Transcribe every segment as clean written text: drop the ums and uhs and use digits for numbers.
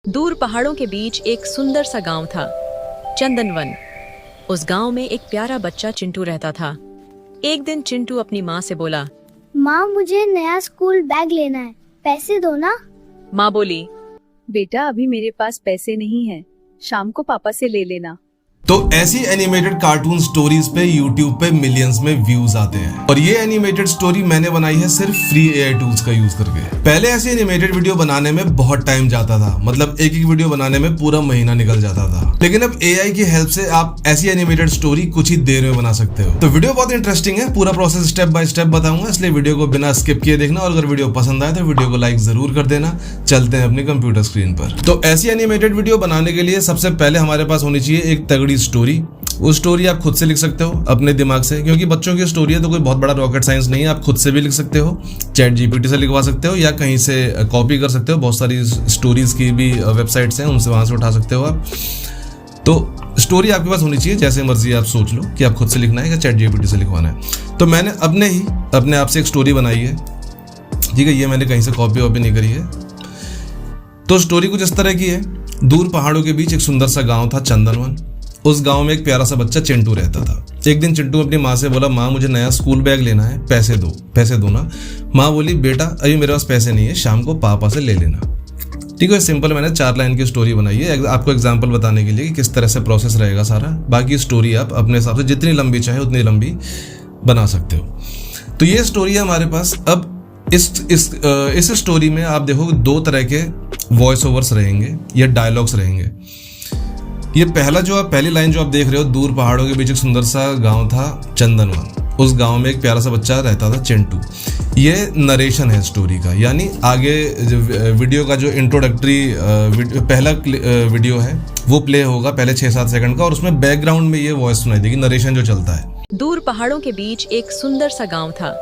दूर पहाड़ों के बीच एक सुंदर सा गांव था, चंदनवन। उस गांव में एक प्यारा बच्चा चिंटू रहता था। एक दिन चिंटू अपनी माँ से बोला, माँ मुझे नया स्कूल बैग लेना है, पैसे दो ना। माँ बोली, बेटा अभी मेरे पास पैसे नहीं है, शाम को पापा से ले लेना। तो ऐसी एनिमेटेड कार्टून स्टोरीज पे YouTube पे मिलियंस में व्यूज आते हैं और ये एनिमेटेड स्टोरी मैंने बनाई है सिर्फ फ्री AI टूल्स का यूज करके। पहले ऐसी एनिमेटेड वीडियो बनाने में बहुत टाइम जाता था, मतलब एक एक वीडियो बनाने में पूरा महीना निकल जाता था। लेकिन अब AI की हेल्प से आप ऐसी एनिमेटेड स्टोरी कुछ ही देर में बना सकते हो। तो वीडियो बहुत इंटरेस्टिंग है, पूरा प्रोसेस स्टेप बाय स्टेप बताऊंगा, इसलिए वीडियो को बिना स्किप किए देखना। और अगर वीडियो पसंद आए तो वीडियो को लाइक जरूर कर देना। चलते हैं अपने कंप्यूटर स्क्रीन पर। तो ऐसी एनिमेटेड वीडियो बनाने के लिए सबसे पहले हमारे पास होनी चाहिए एक तगड़ी स्टोरी। वो स्टोरी आप खुद से लिख सकते हो अपने दिमाग से, क्योंकि बच्चों की स्टोरी है तो कोई बहुत बड़ा रॉकेट साइंस नहीं है। आप खुद से भी लिख सकते हो, चैट जीपीटी से लिखवा सकते हो या कहीं से कॉपी कर सकते हो। बहुत सारी स्टोरीज की भी वेबसाइट्स हैं, उनसे वहां से उठा सकते हो आप। तो स्टोरी आपके पास होनी चाहिए, जैसे मर्जी आप सोच लो कि आप खुद से लिखना है या चैट जीपीटी से लिखवाना है। तो मैंने अपने आप से एक स्टोरी बनाई है, ठीक है। ये मैंने कहीं से कॉपी वॉपी नहीं करी है। तो स्टोरी कुछ इस तरह की है। दूर पहाड़ों के बीच एक सुंदर सा गाँव था, चंदनवन। उस गांव में एक प्यारा सा बच्चा चिंटू रहता था। एक दिन चिंटू अपनी माँ से बोला, माँ मुझे नया स्कूल बैग लेना है, पैसे दो ना। माँ बोली, बेटा अभी मेरे पास पैसे नहीं है, शाम को पापा से ले लेना। ठीक है, सिंपल मैंने 4 लाइन की स्टोरी बनाई है आपको एग्जांपल बताने के लिए कि किस तरह से प्रोसेस रहेगा सारा। बाकी स्टोरी आप अपने हिसाब से जितनी लंबी चाहे उतनी लंबी बना सकते हो। तो ये स्टोरी है हमारे पास। अब इस स्टोरी में आप देखो 2 तरह के वॉइस ओवर्स रहेंगे या डायलॉग्स रहेंगे। ये पहली लाइन जो आप देख रहे हो, दूर पहाड़ों के बीच एक सुंदर सा गांव था, चंदनवन। उस गांव में एक प्यारा सा बच्चा रहता था, चिंटू। ये नरेशन है स्टोरी का, यानी आगे वीडियो का जो इंट्रोडक्टरी पहला वीडियो है वो प्ले होगा पहले 6-7 सेकंड का, और उसमें बैकग्राउंड में ये वॉइस सुनाई देगी, नरेशन जो चलता है। दूर पहाड़ों के बीच एक सुंदर सा गांव था,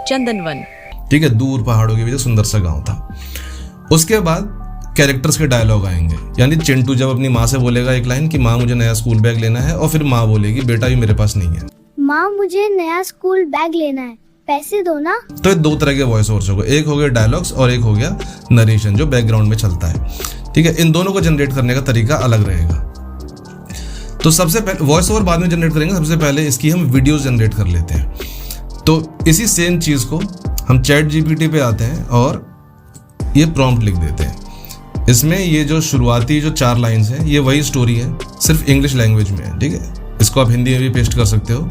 चंदनवन। ठीक है, दूर पहाड़ों के बीच एक सुंदर सा गाँव था। उसके बाद कैरेक्टर्स के डायलॉग आएंगे, यानी चिंटू जब अपनी माँ से बोलेगा एक लाइन कि माँ मुझे नया स्कूल बैग लेना है, और फिर माँ बोलेगी, बेटा ये मेरे पास नहीं है, माँ मुझे नया स्कूल बैग लेना है, पैसे दो ना। तो ये 2 तरह के वॉइस ओवर्स हो गए, एक हो गया डायलॉग्स और एक हो गया नरेशन जो बैकग्राउंड में चलता है। ठीक है, इन दोनों को जनरेट करने का तरीका अलग रहेगा। तो सबसे पहले वॉइस ओवर बाद में जनरेट करेंगे, सबसे पहले इसकी हम वीडियोस जनरेट कर लेते हैं। तो इसी सेम चीज को हम चैट जीपीटी पे आते हैं और ये प्रॉम्प्ट लिख देते हैं। इसमें ये जो शुरुआती जो 4 लाइंस हैं ये वही स्टोरी है, सिर्फ इंग्लिश लैंग्वेज में है। ठीक है, इसको आप हिंदी में भी पेस्ट कर सकते हो।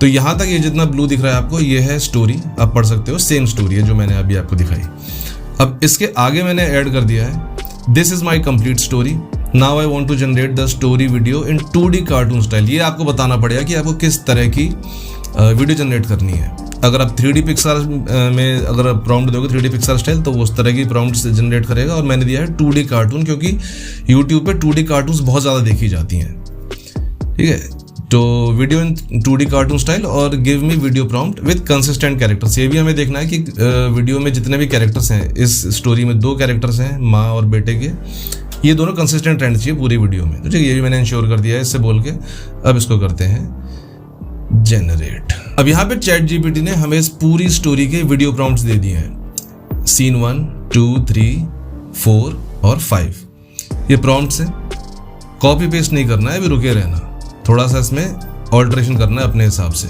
तो यहाँ तक ये जितना ब्लू दिख रहा है आपको, ये है स्टोरी, आप पढ़ सकते हो। सेम स्टोरी है जो मैंने अभी आपको दिखाई। अब इसके आगे मैंने ऐड कर दिया है, this is my complete story, now I want to generate the story video in 2D cartoon style. ये आपको बताना पड़ेगा कि आपको किस तरह की वीडियो जनरेट करनी है। अगर आप 3D पिक्सल में अगर प्रॉम्प्ट दोगे 3D पिक्सल स्टाइल, तो वो उस तरह की प्रॉम्प्ट जनरेट करेगा। और मैंने दिया है 2D कार्टून, क्योंकि YouTube पे 2D कार्टून्स बहुत ज़्यादा देखी जाती हैं। ठीक है, तो video in 2D cartoon style और give me video prompt with consistent characters. ये भी हमें देखना है कि वीडियो में जितने भी कैरेक्टर्स हैं, इस स्टोरी में 2 कैरेक्टर्स हैं, माँ और बेटे के, ये दोनों कंसिस्टेंट रहने चाहिए पूरी वीडियो में। तो ठीक है, ये भी मैंने इंश्योर कर दिया है इससे बोल के। अब इसको करते हैं जनरेट। अब यहाँ पे चैट जीपीटी ने हमें इस पूरी स्टोरी के वीडियो प्रॉम्प्ट्स दे दिए हैं, सीन 1, 2, 3, 4 और 5। ये प्रॉम्प्ट्स हैं, कॉपी पेस्ट नहीं करना है, अभी रुके रहना, थोड़ा सा इसमें ऑल्टरेशन करना है अपने हिसाब से।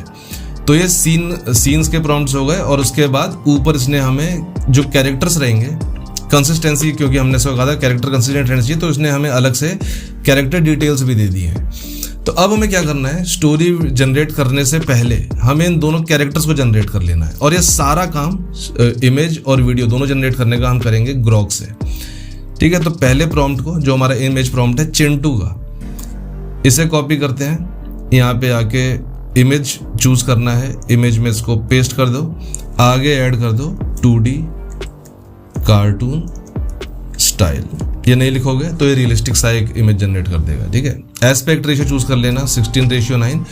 तो ये सीन्स के प्रॉम्प्ट्स हो गए। और उसके बाद ऊपर इसने हमें जो कैरेक्टर्स रहेंगे, कंसिस्टेंसी, क्योंकि हमने इसको कहा था कैरेक्टर कंसिस्टेंट रहना चाहिए, तो इसने हमें अलग से कैरेक्टर डिटेल्स भी दे दिए हैं। तो अब हमें क्या करना है, स्टोरी जनरेट करने से पहले हमें इन दोनों कैरेक्टर्स को जनरेट कर लेना है। और ये सारा काम इमेज और वीडियो दोनों जनरेट करने का हम करेंगे ग्रॉक से। ठीक है, तो पहले प्रॉम्प्ट को, जो हमारा इमेज प्रॉम्प्ट है चिंटू का, इसे कॉपी करते हैं। यहाँ पे आके इमेज चूज करना है, इमेज में इसको पेस्ट कर दो, आगे ऐड कर दो 2D कार्टून स्टाइल। ये नहीं लिखोगे तो ये रियलिस्टिक सा एक इमेज जनरेट कर देगा। ठीक है, एस्पेक्ट रेशियो चूज कर लेना 16:9।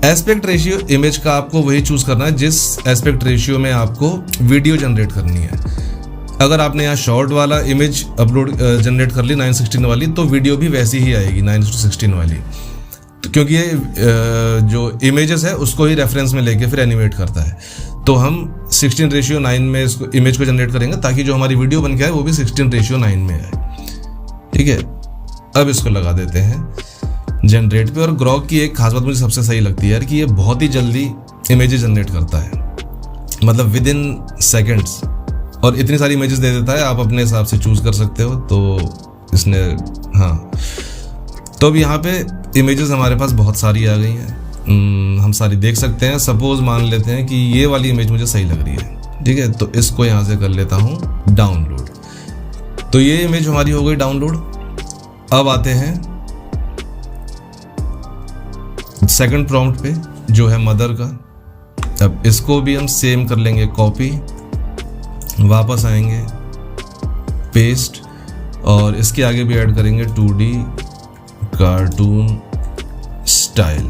एस्पेक्ट रेशियो इमेज का आपको वही चूज करना है जिस एस्पेक्ट रेशियो में आपको वीडियो जनरेट करनी है। अगर आपने यहाँ शॉर्ट वाला इमेज अपलोड जनरेट कर ली 9:16 वाली, तो वीडियो भी वैसी ही आएगी 9:16 वाली। तो क्योंकि ये जो इमेजेस है उसको ही रेफरेंस में लेके फिर एनिमेट करता है, तो हम 16:9 में इसको इमेज को जनरेट करेंगे ताकि जो हमारी वीडियो बन के आए वो भी 16:9 में आए। ठीक है, अब इसको लगा देते हैं जनरेट पे। और ग्रॉक की एक खास बात मुझे सबसे सही लगती है यार कि ये बहुत ही जल्दी इमेजेस जनरेट करता है, मतलब विद इन सेकेंड्स, और इतनी सारी इमेजेस दे देता है, आप अपने हिसाब से चूज कर सकते हो। तो इसने हाँ, तो अब यहाँ पे इमेजेस हमारे पास बहुत सारी आ गई हैं, हम सारी देख सकते हैं। सपोज मान लेते हैं कि ये वाली इमेज मुझे सही लग रही है, ठीक है, तो इसको यहाँ से कर लेता हूँ डाउनलोड। तो ये इमेज हमारी हो गई डाउनलोड। अब आते हैं सेकंड प्रॉम्प्ट पे जो है मदर का। अब इसको भी हम सेम कर लेंगे कॉपी, वापस आएंगे पेस्ट, और इसके आगे भी ऐड करेंगे 2D कार्टून स्टाइल,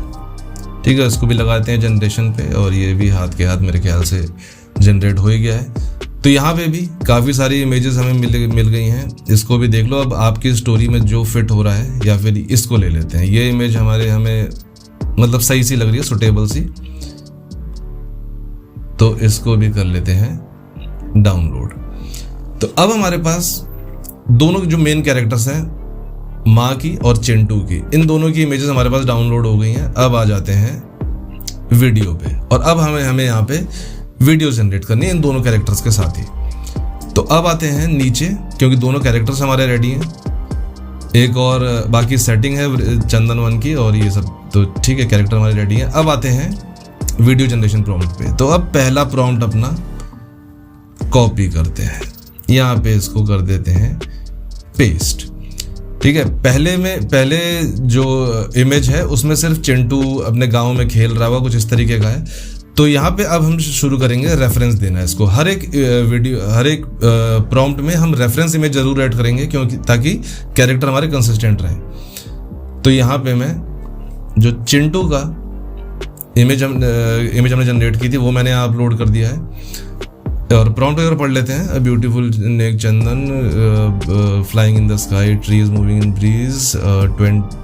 ठीक है। इसको भी लगाते हैं जनरेशन पे, और ये भी हाथ के हाथ मेरे ख्याल से जनरेट हो ही गया है। तो यहाँ पे भी काफ़ी सारी इमेजेस हमें मिल गई हैं, इसको भी देख लो। अब आपकी स्टोरी में जो फिट हो रहा है, या फिर इसको ले लेते हैं, ये इमेज हमें मतलब सही सी लग रही है, सुटेबल सी, तो इसको भी कर लेते हैं डाउनलोड। तो अब हमारे पास दोनों जो मेन कैरेक्टर्स हैं, माँ की और चिंटू की, इन दोनों की इमेजेस हमारे पास डाउनलोड हो गई हैं। अब आ जाते हैं वीडियो पे, और अब हमें यहाँ पे वीडियो जनरेट करनी है इन दोनों कैरेक्टर्स के साथ ही। तो अब आते हैं नीचे, क्योंकि दोनों कैरेक्टर्स हमारे रेडी हैं, एक और बाकी सेटिंग है चंदन वन की और ये सब, तो ठीक है, कैरेक्टर हमारे रेडी हैं। अब आते हैं वीडियो जनरेशन प्रॉम्प्ट पे। तो अब पहला प्रॉम्प्ट अपना कॉपी करते हैं, यहाँ पे इसको कर देते हैं पेस्ट, ठीक है। पहले जो इमेज है उसमें सिर्फ चिंटू अपने गांव में खेल रहा हुआ कुछ इस तरीके का है। तो यहाँ पे अब हम शुरू करेंगे रेफरेंस देना है इसको। हर एक प्रॉम्प्ट में हम रेफरेंस इमेज जरूर ऐड करेंगे, क्योंकि ताकि कैरेक्टर हमारे कंसिस्टेंट रहे। तो यहाँ पे मैं जो चिंटू का इमेज हमने जनरेट की थी वो मैंने यहाँ अपलोड कर दिया है। और प्रॉम्प्ट अगर पढ़ लेते हैं, beautiful neck Chandan flying in the sky, trees moving in breeze,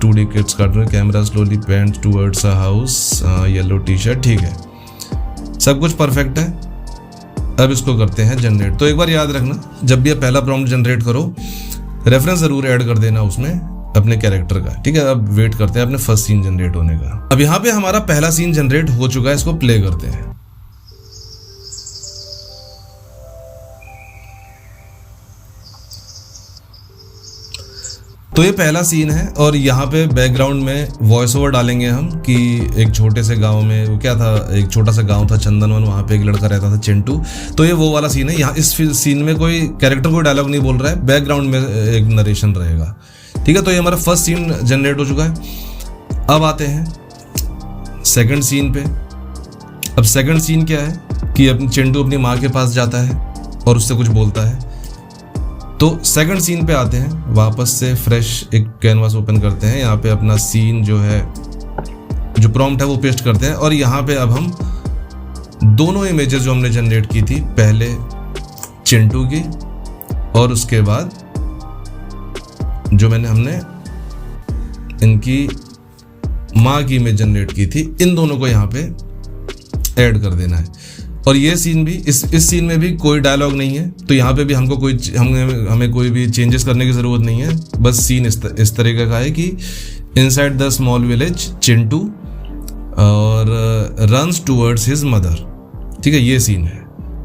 2D kids cartoon, camera slowly pant towards a house, yellow T shirt, ठीक है, सब कुछ परफेक्ट है। अब इसको करते हैं जनरेट। तो एक बार याद रखना, जब भी आप पहला प्रॉम्प्ट जनरेट करो, रेफरेंस जरूर ऐड कर देना उसमें अपने कैरेक्टर का, ठीक है। अब वेट करते हैं अपने फर्स्ट सीन जनरेट होने का। अब यहाँ पे हमारा पहला सीन जनरेट हो चुका है, इसको प्ले करते हैं। तो ये पहला सीन है, और यहाँ पे बैकग्राउंड में वॉइस ओवर डालेंगे हम कि एक छोटे से गांव में, वो क्या था, एक छोटा सा गांव था चंदनवन, वहाँ पे एक लड़का रहता था चिंटू। तो ये वो वाला सीन है। यहाँ इस सीन में कोई कैरेक्टर कोई डायलॉग नहीं बोल रहा है, बैकग्राउंड में एक नरेशन रहेगा, ठीक है। तो ये हमारा फर्स्ट सीन जनरेट हो चुका है। अब आते हैं सेकंड सीन पे। अब सेकंड सीन क्या है कि चिंटू अपनी माँ के पास जाता है और उससे कुछ बोलता है। तो सेकंड सीन पे आते हैं, वापस से फ्रेश एक कैनवास ओपन करते हैं, यहाँ पे अपना सीन जो है, जो प्रॉम्प्ट है वो पेस्ट करते हैं। और यहाँ पे अब हम दोनों इमेजेस जो हमने जनरेट की थी, पहले चिंटू की और उसके बाद जो हमने इनकी माँ की इमेज जनरेट की थी, इन दोनों को यहाँ पे ऐड कर देना है। और ये सीन भी, इस सीन में भी कोई डायलॉग नहीं है, तो यहाँ पे भी हमको हमें कोई भी चेंजेस करने की ज़रूरत नहीं है। बस सीन इस तरीके का है कि inside the small village Chintu और रन्स टूवर्ड्स हिज मदर, ठीक है, ये सीन है।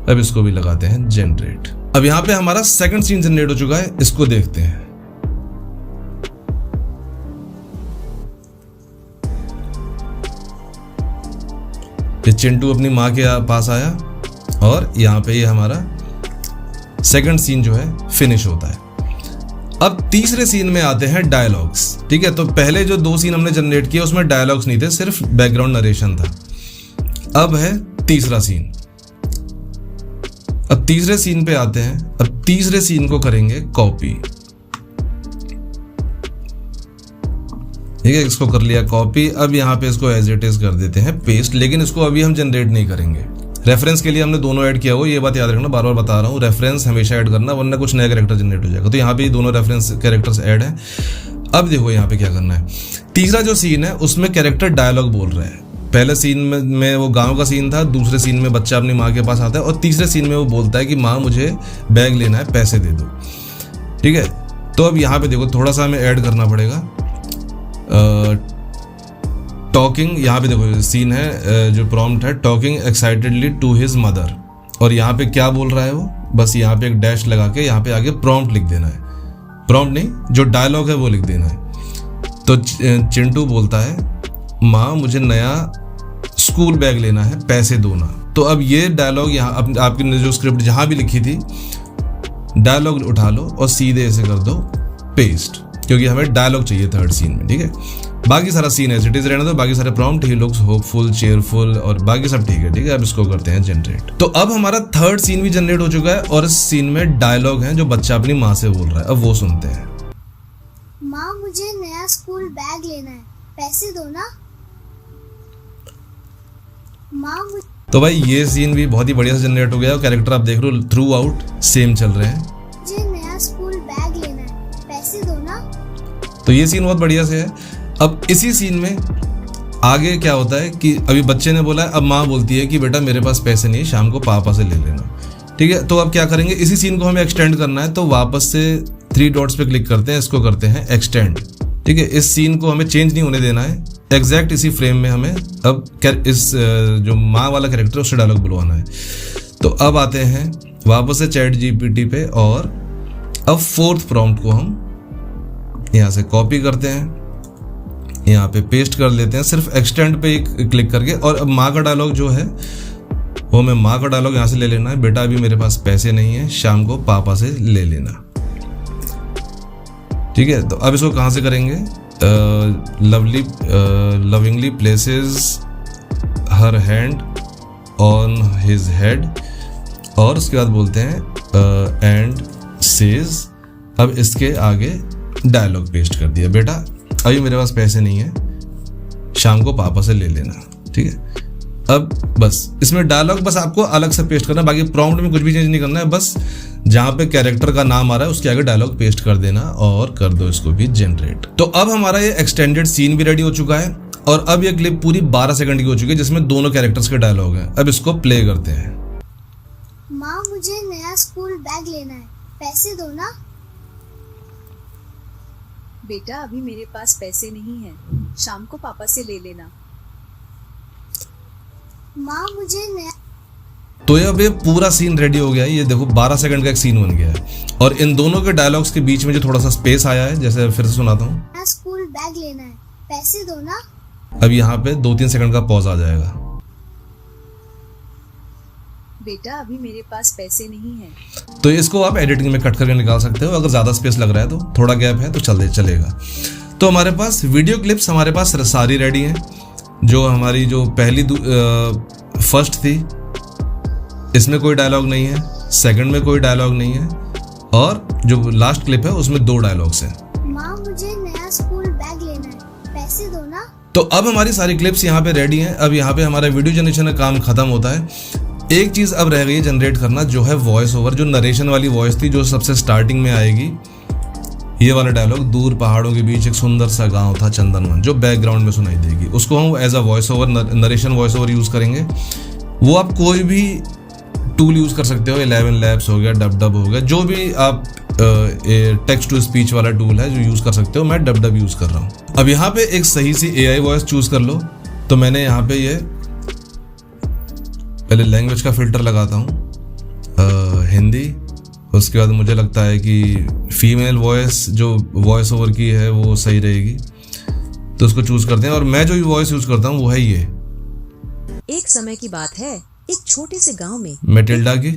अब इसको भी लगाते हैं जनरेट। अब यहाँ पे हमारा सेकंड सीन जनरेट हो चुका है, इसको देखते हैं। चिंटू अपनी माँ के पास आया और यहाँ पे ये हमारा सेकंड सीन जो है फिनिश होता है। अब तीसरे सीन में आते हैं डायलॉग्स, ठीक है। तो पहले जो दो सीन हमने जनरेट किए उसमें डायलॉग्स नहीं थे, सिर्फ बैकग्राउंड नरेशन था। अब है तीसरा सीन। अब तीसरे सीन पे आते हैं। अब तीसरे सीन को करेंगे कॉपी, ठीक है, इसको कर लिया कॉपी। अब यहाँ पे इसको एज इट इज कर देते हैं पेस्ट, लेकिन इसको अभी हम जनरेट नहीं करेंगे। रेफरेंस के लिए हमने दोनों ऐड किया हो, ये बात याद रखना, बार बार बता रहा हूँ, रेफरेंस हमेशा ऐड करना, वरना कुछ नया कैरेक्टर जनरेट हो जाएगा। तो यहाँ पे दोनों रेफरेंस कैरेक्टर्स ऐड है। अब देखो यहाँ पे क्या करना है। तीसरा जो सीन है उसमें कैरेक्टर डायलॉग बोल रहा है। पहले सीन में वो गाँव का सीन था, दूसरे सीन में बच्चा अपनी माँ के पास आता है, और तीसरे सीन में वो बोलता है कि माँ मुझे बैग लेना है, पैसे दे दो, ठीक है। तो अब यहाँ पे देखो थोड़ा सा हमें ऐड करना पड़ेगा। टॉकिंग, यहाँ पे देखो सीन है, जो प्रॉम्प्ट है, talking excitedly to his mother, और यहाँ पे क्या बोल रहा है वो, बस यहाँ पे एक डैश लगा के यहाँ पे आगे प्रॉम्प्ट लिख देना है। प्रॉम्प्ट नहीं, जो डायलॉग है वो लिख देना है। तो चिंटू बोलता है, माँ मुझे नया स्कूल बैग लेना है, पैसे दो ना। तो अब ये डायलॉग यहाँ आपकी जो स्क्रिप्ट जहाँ भी लिखी थी, डायलॉग उठा लो और सीधे ऐसे कर दो पेस्ट, क्योंकि हमें डायलॉग चाहिए थर्ड सीन में, ठीक है। बाकी सारा सीन एज इट इज रहना दो, बाकी सारे prompt, he looks hopeful, cheerful और बाकी सब ठीक है, ठीक है। अब इसको करते हैं जनरेट। तो अब हमारा थर्ड सीन भी जनरेट हो चुका है और इस सीन में डायलॉग है जो बच्चा अपनी माँ से बोल रहा है। अब वो सुनते हैं। माँ मुझे नया स्कूल बैग लेना है, पैसे दो ना। माँ तो भाई ये सीन भी बहुत ही बढ़िया से जनरेट हो गया और कैरेक्टर आप देख रहे हो थ्रू आउट सेम चल रहे हैं। मुझे नया स्कूल बैग लेना है, पैसे दो ना। तो ये सीन बहुत बढ़िया से है। अब इसी सीन में आगे क्या होता है कि अभी बच्चे ने बोला है, अब माँ बोलती है कि बेटा मेरे पास पैसे नहीं है, शाम को पापा से ले लेना, ठीक है। तो अब क्या करेंगे, इसी सीन को हमें एक्सटेंड करना है, तो वापस से 3 डॉट्स पे क्लिक करते हैं, इसको करते हैं एक्सटेंड, ठीक है। इस सीन को हमें चेंज नहीं होने देना है, एग्जैक्ट इसी फ्रेम में हमें अब इस जो माँ वाला कैरेक्टर है उससे डायलॉग बुलवाना है। तो अब आते हैं वापस से चैट जीपीटी पे और अब फोर्थ प्रॉम्प्ट को हम यहाँ से कॉपी करते हैं, यहाँ पे पेस्ट कर लेते हैं, सिर्फ एक्सटेंड पे क्लिक करके। और अब माँ का डायलॉग जो है वो हमें माँ का डायलॉग यहाँ से ले लेना है, बेटा अभी मेरे पास पैसे नहीं है, शाम को पापा से ले लेना, ठीक है। तो अब इसको कहाँ से करेंगे, lovingly places her hand on his head, और उसके बाद बोलते हैं एंड सेज। अब इसके आगे डायलॉग पेस्ट कर दिया, बेटा अभी मेरे पास पैसे नहीं है, शाम को पापा से ले लेना, ठीक है। अब बस इसमें डायलॉग बस आपको अलग से पेस्ट करना है, बाकी प्रॉम्प्ट में कुछ भी चेंज नहीं करना है, बस जहां पे कैरेक्टर का नाम आ रहा है उसके आगे डायलॉग पेस्ट कर देना और कर दो इसको भी जनरेट। तो अब हमारा ये एक्सटेंडेड सीन भी रेडी हो चुका है और अब ये क्लिप पूरी 12 सेकंड की हो चुकी है जिसमें दोनों कैरेक्टर्स के डायलॉग हैं। अब इसको प्ले करते हैं। माँ मुझे नया स्कूल बैग लेना है, पैसे दो ना। बेटा अभी मेरे पास पैसे नहीं है, शाम को पापा से ले लेना। माँ मुझे नया। तो ये पूरा सीन रेडी हो गया है, ये देखो 12 सेकंड का एक सीन बन गया है और इन दोनों के डायलॉग्स के बीच में जो थोड़ा सा स्पेस आया है, जैसे फिर से सुनाता हूँ, नया स्कूल बैग लेना है, पैसे दो ना। अब यहाँ पे 2-3 सेकंड का पॉज आ जाएगा। बेटा अभी मेरे पास पैसे नहीं है। तो इसको आप एडिटिंग में कट करके निकाल सकते हो, अगर ज़्यादा स्पेस लग रहा है तो, थोड़ा गैप है तो चलेगा। तो हमारे पास वीडियो क्लिप्स हमारे पास सारी रेडी हैं। जो हमारी जो पहली फर्स्ट थी इसमें कोई डायलॉग नहीं है, सेकंड में कोई डायलॉग नहीं है और जो लास्ट क्लिप है उसमें 2 डायलॉग्स हैं। माँ मुझे नया स्कूल बैग लेना है, पैसे दो ना। तो अब हमारी सारी क्लिप्स यहाँ पे रेडी हैं। अब यहाँ पे हमारा वीडियो जनरेशन का काम खत्म होता है। एक चीज अब रह गई जनरेट करना, जो है वॉइस ओवर, जो नरेशन वाली वॉइस थी जो सबसे स्टार्टिंग में आएगी। ये वाला डायलॉग, दूर पहाड़ों के बीच एक सुंदर सा गांव था चंदनवन, जो बैकग्राउंड में सुनाई देगी, उसको हम as a voice over, narration voice over use करेंगे। वो आप कोई भी टूल यूज कर सकते हो, 11 लैब्स हो गया, डब हो गया, जो भी आप टेक्स्ट टू स्पीच वाला टूल है जो यूज कर सकते हो। मैं डब यूज कर रहा हूँ। अब यहाँ पे एक सही सी AI वॉइस चूज कर लो। तो मैंने यहाँ पे ये पहले लैंग्वेज का फिल्टर लगाता हूँ हिंदी, उसके बाद मुझे लगता है कि फीमेल वॉइस जो वॉइस ओवर की है वो सही रहेगी, तो उसको चूज करते हैं। और मैं जो भी वॉइस यूज करता हूँ वो है ये। एक समय की बात है, एक छोटे से गांव में मैटिल्डा की,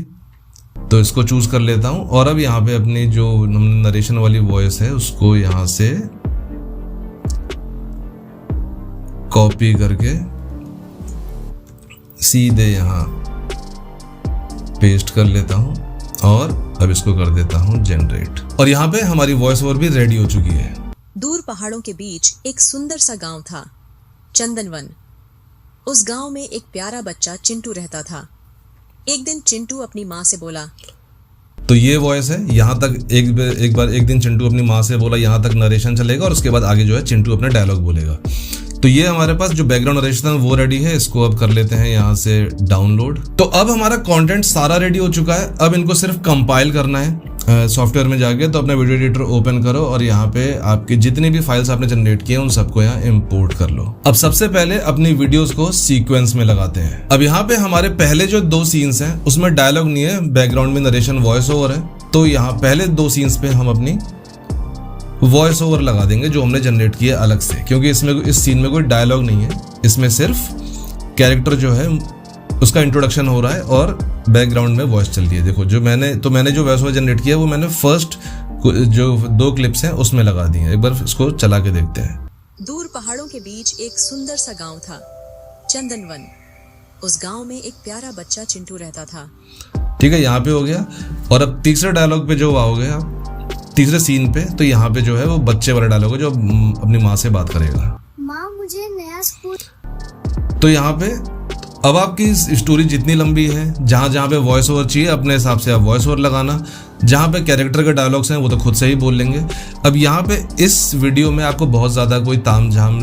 तो इसको चूज कर लेता हूँ। और अब यहाँ पे अपनी जो नरेशन वाली वॉइस है उसको यहाँ से कॉपी करके सीधे यहाँ पेस्ट कर लेता हूँ और अब इसको कर देता हूँ जनरेट। और यहाँ पे हमारी वॉइस ओवर भी रेडी हो चुकी है। दूर पहाड़ों के बीच एक सुंदर सा गांव था, चंदनवन। उस गांव में एक प्यारा बच्चा चिंटू रहता था। एक दिन चिंटू अपनी माँ से बोला। तो ये वॉइस है, यहाँ तक एक दिन चिंटू अपनी माँ से बोला, यहाँ तक नरेशन चलेगा और उसके बाद आगे जो है चिंटू अपने डायलॉग बोलेगा। तो ये हमारे पास जो बैकग्राउंड नरेशन है वो रेडी है। इसको अब कर लेते हैं यहाँ से डाउनलोड। तो अब हमारा कंटेंट सारा रेडी हो चुका है। अब इनको सिर्फ कंपाइल करना है। सॉफ्टवेयर में जाके तो अपना वीडियो एडिटर ओपन करो और यहाँ पे आपकी जितनी भी फाइल्स आपने जनरेट किए उन सबको यहाँ इंपोर्ट कर लो। अब सबसे पहले अपनी वीडियोस को सीक्वेंस में लगाते हैं। अब यहाँ पे हमारे पहले जो 2 सीन्स हैं उसमें डायलॉग नहीं है, बैकग्राउंड में नरेशन वॉइस ओवर है। तो यहाँ पहले 2 सीन्स पे हम अपनी वॉइस ओवर लगा देंगे जो हमने जनरेट किया अलग से, क्योंकि इस सीन में कोई डायलॉग नहीं है, इसमें सिर्फ कैरेक्टर जो है उसका इंट्रोडक्शन हो रहा है और बैकग्राउंड में वॉइस चल रही है। देखो जो मैंने जो वॉइस ओवर जनरेट किया वो मैंने फर्स्ट जो 2 क्लिप्स हैं उसमें लगा दी है। एक बार इसको चला के देखते हैं। दूर पहाड़ों के बीच एक सुंदर सा गांव था, चंदनवन। उस गांव में एक प्यारा बच्चा चिंटू रहता था। ठीक है, यहाँ पे हो गया। और अब तीसरे डायलॉग पे जो आओगे आप, तीसरे सीन पे, तो यहाँ पे जो है वो बच्चे वाला डायलॉग है जो अपनी माँ से बात करेगा। माँ मुझे नया स्कूल। तो यहाँ पे अब आपकी स्टोरी जितनी लंबी है, जहाँ पे वॉइस ओवर चाहिए अपने हिसाब से आप वॉइस ओवर लगाना, जहाँ पे कैरेक्टर के डायलॉग्स हैं वो तो खुद से ही बोल लेंगे। अब यहाँ पे इस वीडियो में आपको बहुत ज़्यादा कोई तामझाम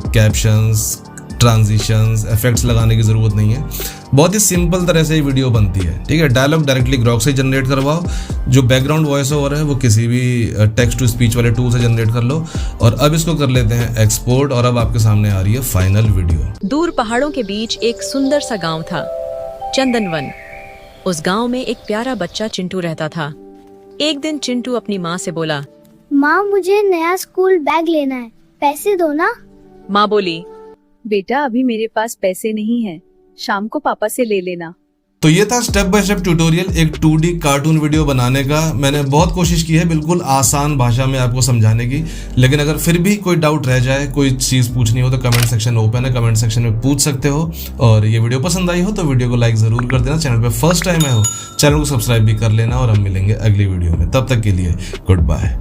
कैप्शंस, ट्रांजिशंस, इफेक्ट्स लगाने की ज़रूरत नहीं है। बहुत ही सिंपल तरह से ये वीडियो बनती है। ठीक है, डायलॉग डायरेक्टली ग्रॉक से जनरेट करवाओ, जो बैकग्राउंड वॉइस ओवर है वो किसी भी टेक्स्ट टू स्पीच वाले टूल से जनरेट कर लो। और अब इसको कर लेते हैं एक्सपोर्ट और अब आपके सामने आ रही है फाइनल वीडियो। दूर पहाड़ों के बीच एक सुंदर सा गांव था, चंदनवन। उस गांव में एक प्यारा बच्चा चिंटू रहता था। एक दिन चिंटू अपनी माँ से बोला, माँ मुझे नया स्कूल बैग लेना है, पैसे दो ना। माँ बोली, बेटा अभी मेरे पास पैसे नहीं है, शाम को पापा से ले लेना। तो ये था स्टेप बाय स्टेप ट्यूटोरियल एक 2D कार्टून वीडियो बनाने का। मैंने बहुत कोशिश की है बिल्कुल आसान भाषा में आपको समझाने की, लेकिन अगर फिर भी कोई डाउट रह जाए, कोई चीज़ पूछनी हो तो कमेंट सेक्शन ओपन है, कमेंट सेक्शन में पूछ सकते हो। और ये वीडियो पसंद आई हो तो वीडियो को लाइक ज़रूर कर देना। चैनल पे फर्स्ट टाइम आए हो चैनल को सब्सक्राइब भी कर लेना और हम मिलेंगे अगली वीडियो में। तब तक के लिए गुड बाय।